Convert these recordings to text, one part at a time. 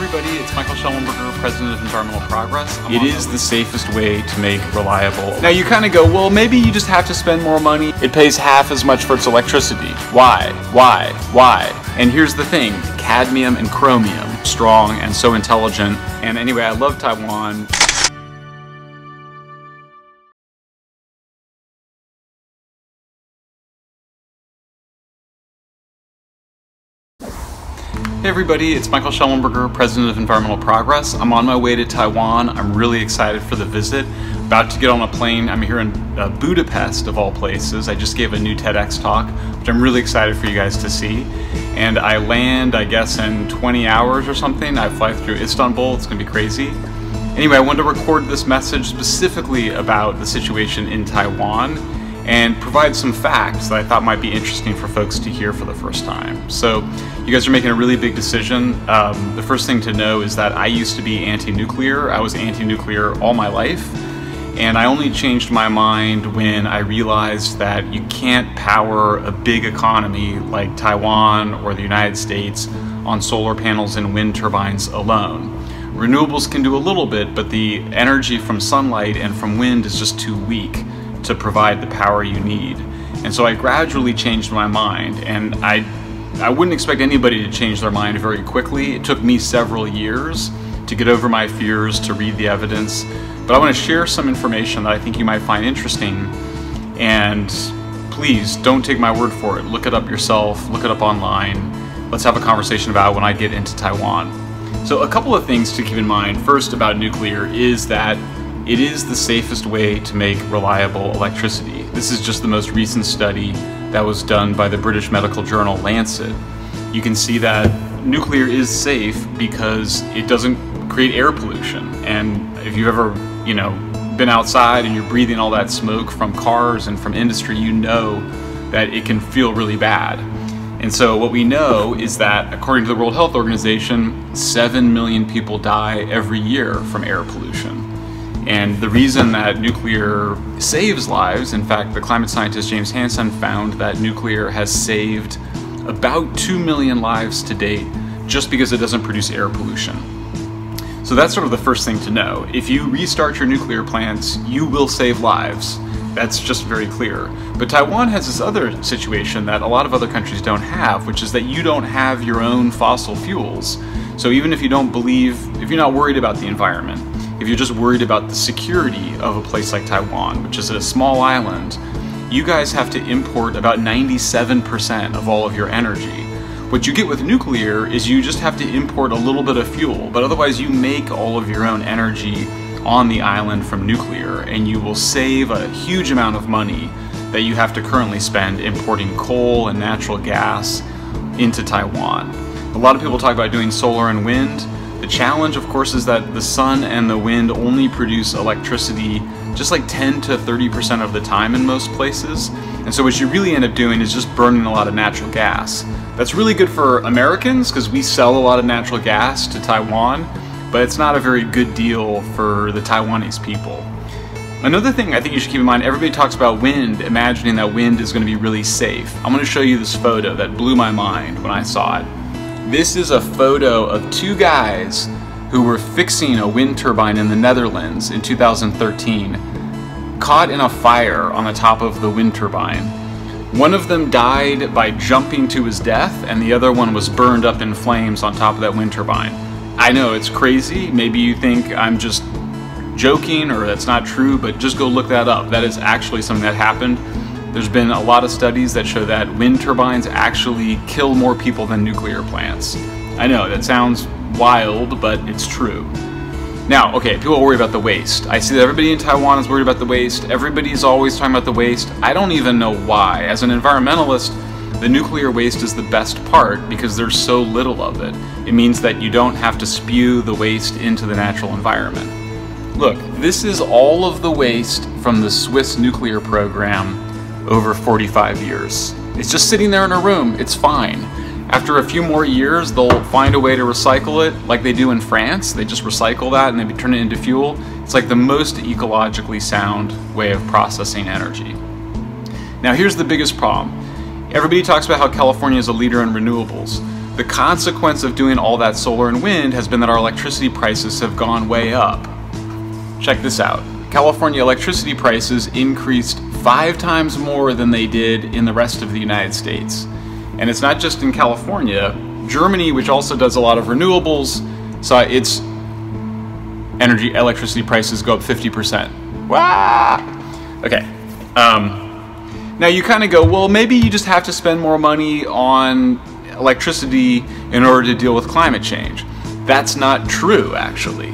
everybody, it's Michael Shellenberger, President of Environmental Progress. It is the safest way to make reliable. Now you kind of go, well, maybe you just have to spend more money. It pays half as much for its electricity. Why? And here's the thing, cadmium and chromium, strong and so intelligent. And anyway, I love Taiwan. Hey everybody, it's Michael Shellenberger, President of Environmental Progress. I'm on my way to Taiwan. I'm really excited for the visit. About to get on a plane. I'm here in Budapest, of all places. I just gave a new TEDx talk, which I'm really excited for you guys to see. And I land, I guess, in 20 hours or something. I fly through Istanbul. It's gonna be crazy. Anyway, I wanted to record this message specifically about the situation in Taiwan and provide some facts that I thought might be interesting for folks to hear for the first time. So you guys are making a really big decision. The first thing to know is that I used to be anti-nuclear. I was anti-nuclear all my life, and I only changed my mind when I realized that you can't power a big economy like Taiwan or the United States on solar panels and wind turbines alone. Renewables can do a little bit, but the energy from sunlight and from wind is just too weak to provide the power you need. And so I gradually changed my mind, and I wouldn't expect anybody to change their mind very quickly. It took me several years to get over my fears, to read the evidence. But I want to share some information that I think you might find interesting. And please don't take my word for it. Look it up yourself, look it up online. Let's have a conversation about it when I get into Taiwan. So a couple of things to keep in mind. First, about nuclear is that it is the safest way to make reliable electricity. This is just the most recent study that was done by the British medical journal Lancet. You can see that nuclear is safe because it doesn't create air pollution. And if you've ever, been outside and you're breathing all that smoke from cars and from industry, you know that it can feel really bad. And so what we know is that, according to the World Health Organization, 7 million people die every year from air pollution. And the reason that nuclear saves lives, in fact, the climate scientist James Hansen found that nuclear has saved about 2 million lives to date just because it doesn't produce air pollution. So that's sort of the first thing to know. If you restart your nuclear plants, you will save lives. That's just very clear. But Taiwan has this other situation that a lot of other countries don't have, which is that you don't have your own fossil fuels. So even if you don't believe, if you're not worried about the environment, if you're just worried about the security of a place like Taiwan, which is a small island, you guys have to import about 97% of all of your energy. What you get with nuclear is you just have to import a little bit of fuel, but otherwise you make all of your own energy on the island from nuclear, and you will save a huge amount of money that you have to currently spend importing coal and natural gas into Taiwan. A lot of people talk about doing solar and wind. The challenge, of course, is that the sun and the wind only produce electricity just like 10 to 30% of the time in most places. And so what you really end up doing is just burning a lot of natural gas. That's really good for Americans because we sell a lot of natural gas to Taiwan, but it's not a very good deal for the Taiwanese people. Another thing I think you should keep in mind, everybody talks about wind, imagining that wind is going to be really safe. I'm going to show you this photo that blew my mind when I saw it. This is a photo of two guys who were fixing a wind turbine in the Netherlands in 2013, caught in a fire on the top of the wind turbine. One of them died by jumping to his death, and the other one was burned up in flames on top of that wind turbine. I know, it's crazy. Maybe you think I'm just joking or that's not true, but just go look that up. That is actually something that happened. There's been a lot of studies that show that wind turbines actually kill more people than nuclear plants. I know, that sounds wild, but it's true. Now, okay, people worry about the waste. I see that everybody in Taiwan is worried about the waste. Everybody's always talking about the waste. I don't even know why. As an environmentalist, the nuclear waste is the best part because there's so little of it. It means that you don't have to spew the waste into the natural environment. Look, this is all of the waste from the Swiss nuclear program over 45 years. It's just sitting there in a room, it's fine. After a few more years, they'll find a way to recycle it like they do in France. They just recycle that and they turn it into fuel. It's like the most ecologically sound way of processing energy. Now here's the biggest problem. Everybody talks about how California is a leader in renewables, the consequence of doing all that solar and wind has been that our electricity prices have gone way up. Check this out. California electricity prices increased 5 times more than they did in the rest of the United States. And it's not just in California. Germany, which also does a lot of renewables, saw its electricity prices go up 50%. Wow! Okay. Now you kind of go, well, maybe you just have to spend more money on electricity in order to deal with climate change. That's not true, actually.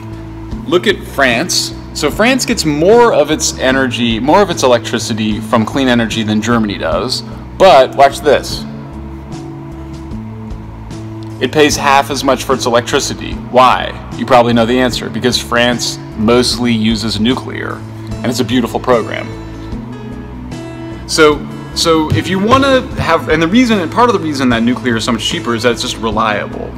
Look at France. So France gets more of its energy, more of its electricity from clean energy than Germany does. But watch this. It pays half as much for its electricity. Why? You probably know the answer. Because France mostly uses nuclear, and it's a beautiful program. So if you want to have, and part of the reason that nuclear is so much cheaper is that it's just reliable.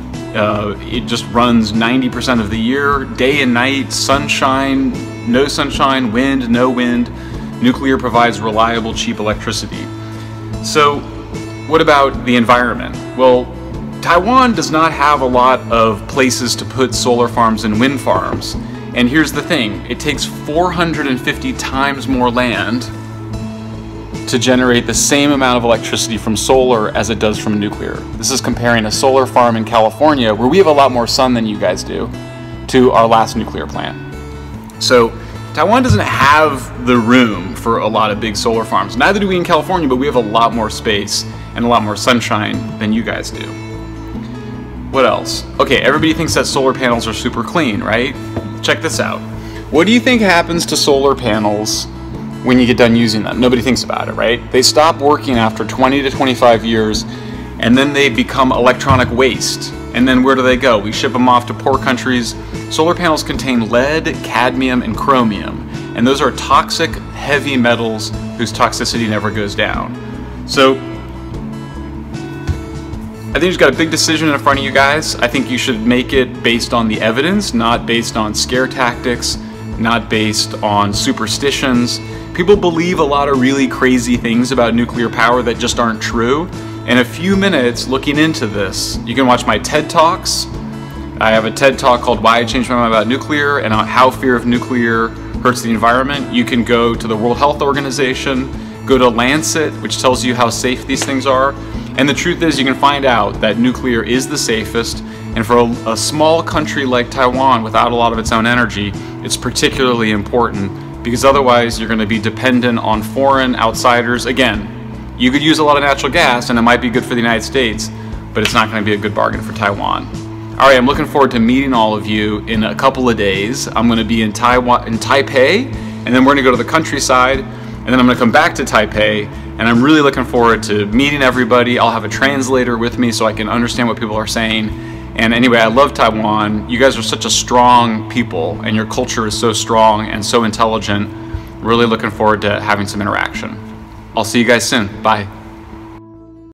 It just runs 90% of the year, day and night, sunshine, no sunshine, wind, no wind. Nuclear provides reliable, cheap electricity. So what about the environment? Well, Taiwan does not have a lot of places to put solar farms and wind farms. And here's the thing, it takes 450 times more land to generate the same amount of electricity from solar as it does from nuclear. This is comparing a solar farm in California, where we have a lot more sun than you guys do, to our last nuclear plant. So Taiwan doesn't have the room for a lot of big solar farms. Neither do we in California, but we have a lot more space and a lot more sunshine than you guys do. What else? Okay, everybody thinks that solar panels are super clean, right? Check this out. What do you think happens to solar panels when you get done using them? Nobody thinks about it, right? They stop working after 20 to 25 years, and then they become electronic waste. And then where do they go? We ship them off to poor countries. Solar panels contain lead, cadmium, and chromium, and those are toxic, heavy metals whose toxicity never goes down. So I think you've got a big decision in front of you guys. I think you should make it based on the evidence, not based on scare tactics, not based on superstitions. People believe a lot of really crazy things about nuclear power that just aren't true. In a few minutes looking into this, you can watch my TED Talks. I have a TED Talk called Why I Changed My Mind About Nuclear and how fear of nuclear hurts the environment. You can go to the World Health Organization, go to Lancet, which tells you how safe these things are. And the truth is, you can find out that nuclear is the safest, and for a small country like Taiwan without a lot of its own energy, it's particularly important, because otherwise you're going to be dependent on foreign outsiders. Again, you could use a lot of natural gas and it might be good for the United States, but it's not going to be a good bargain for Taiwan. All right, I'm looking forward to meeting all of you in a couple of days. I'm going to be in Taipei, and then we're going to go to the countryside, and then I'm going to come back to Taipei, and I'm really looking forward to meeting everybody. I'll have a translator with me so I can understand what people are saying. And anyway, I love Taiwan. You guys are such a strong people, and your culture is so strong and so intelligent. Really looking forward to having some interaction. I'll see you guys soon. Bye.